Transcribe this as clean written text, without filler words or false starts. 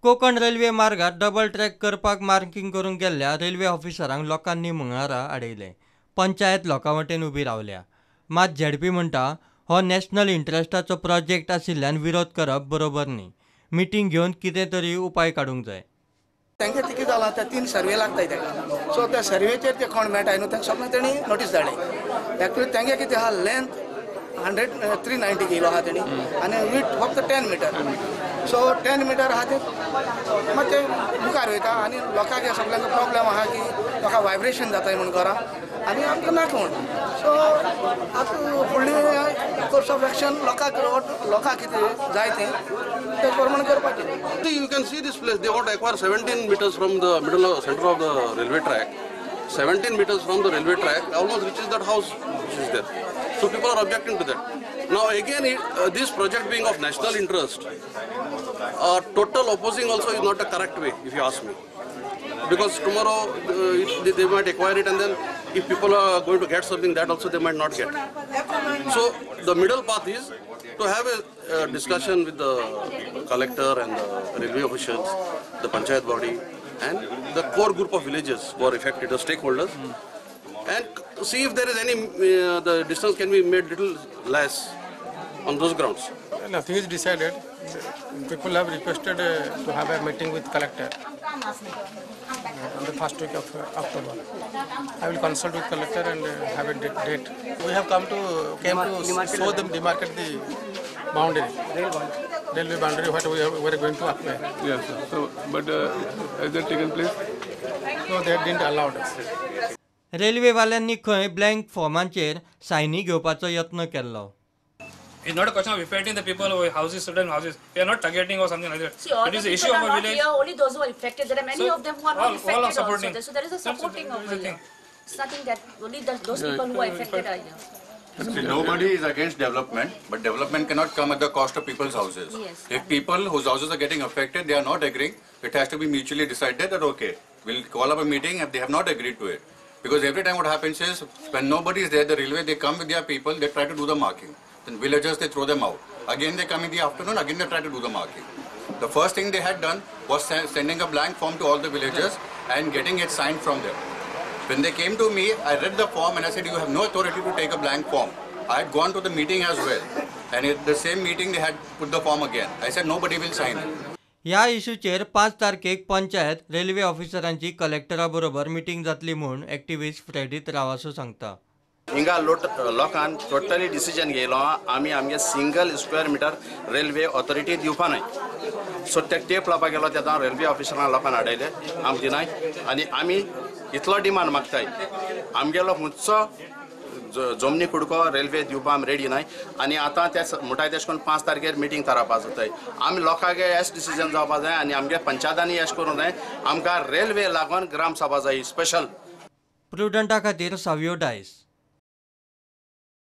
Konkan railway मार्गात double track करपाक marking करून गेल्ल्या रेल्वे ऑफिसरांक लोकांनी मंगळारा आडयले. पंचायत लोकांवटेन उबी रावल्या. मात झेडपी म्हणटा हो नॅशनल इंट्रस्टाचो प्रोजेक्ट आशिल्ल्यान विरोध करप बरोबर न्ही. मिटींग घेवन कितें तरी उपाय काडूंक जाय. तांकां कितें जालां ते 3 सर्वे लागताय ताका. सो त्या सर्वेचेर ते कोण मेळटाय न्हू तांकां सगळ्यांक तेणी नोटीस धाडली. एक्चुअली तांगे कितें आहा लेंथ 390 केलो आहा तेणी आनी वीथ फक्त 10 मीटर. सो 10 मीटर आहा ते मातशे मुखार वयता आनी लोकांक सगळ्यांक प्रॉब्लेम आहा की लोकांक वायब्रेशन जाताय म्हूण घरां आनी आमकां नाका म्हूण. सो आतां फुडली कोर्स ऑफ एक्शन लोकांक कितें जाय ते प्रमाण करपाचें. You can see this place. They want to acquire 17 meters from the center of the railway track. 17 meters from the railway track almost reaches that house which is there. So people are objecting to that. Now again, this project being of national interest, total opposing also is not a correct way, if you ask me. Because tomorrow they might acquire it, and then if people are going to get something, that also they might not get. So the middle path is to have a discussion with the collector and the railway officials, the panchayat body, and the core group of villages who are affected, the stakeholders, and see if there is any the distance can be made little less on those grounds. Nothing is decided. People have requested to have a meeting with collector on the first week of October. I will consult with collector and have a date. We have came to show them demarcate the boundary, railway boundary what we are going to acquire. Yes, sir. So, but has that taken place? No, they didn't allow us. रेल्वेवाल्यांनी खंय blank फॉर्मांचेर Sayani घेवपाचो यत्न केल्लो. It's not a question of affecting the people who houses, certain houses. We are not targeting or something like that. See, all it is the the issue people of are a not village. here, only those who are affected. There are many of them who are not affected all are also. supporting. So there is a supporting of the thing. It's nothing that only those people who are affected are here. See, nobody is against development, but development cannot come at the cost of people's houses. Yes. If people whose houses are getting affected, they are not agreeing, it has to be mutually decided that okay, we'll call up a meeting if they have not agreed to it. Because every time what happens is, when nobody is there, the railway, they come with their people, they try to do the marking. Then villagers, they throw them out. Again they come in the afternoon, again they try to do the marking. The first thing they had done was sending a blank form to all the villagers and getting it signed from them. When they came to me, I read the form and I said, you have no authority to take a blank form. I had gone to the meeting as well. And at the same meeting, they had put the form again. I said, nobody will sign it. ह्या इश्यूचेर 5 तारखेक panchayat railway ऑफिसरांची कलेक्टरा बरोबर meeting जातली म्हूण एक्टिव्हिस्ट फ्रेडीत रावासो सांगता. हिंगा लोकांन totally decision घेयलो आमी आमगे single square metre railway authority दिवपा नाय. सो ते टेप लावपाक गेलो तेन्ना रेल्वे ऑफिसरान लोकांक आडयले आमी दिनाय आनी आमी इतलो डिमांड मागताय आमगेलो मुचो जमनी कुडको रेल्वे दिवपा आमी रेडी नाय आनी आतां ते म्हणटाय तेश करून 5 तारखेर मिटींग थारावपा जाताय. आमी लोकांक एस डिसिजन जावपा जाय आनी आमगे पंचायतांनी एश करूं जाय. आमकां रेल्वे लागून ग्राम सभा जाय स्पेशल. प्रुडंटा खातीर सावियो डायस.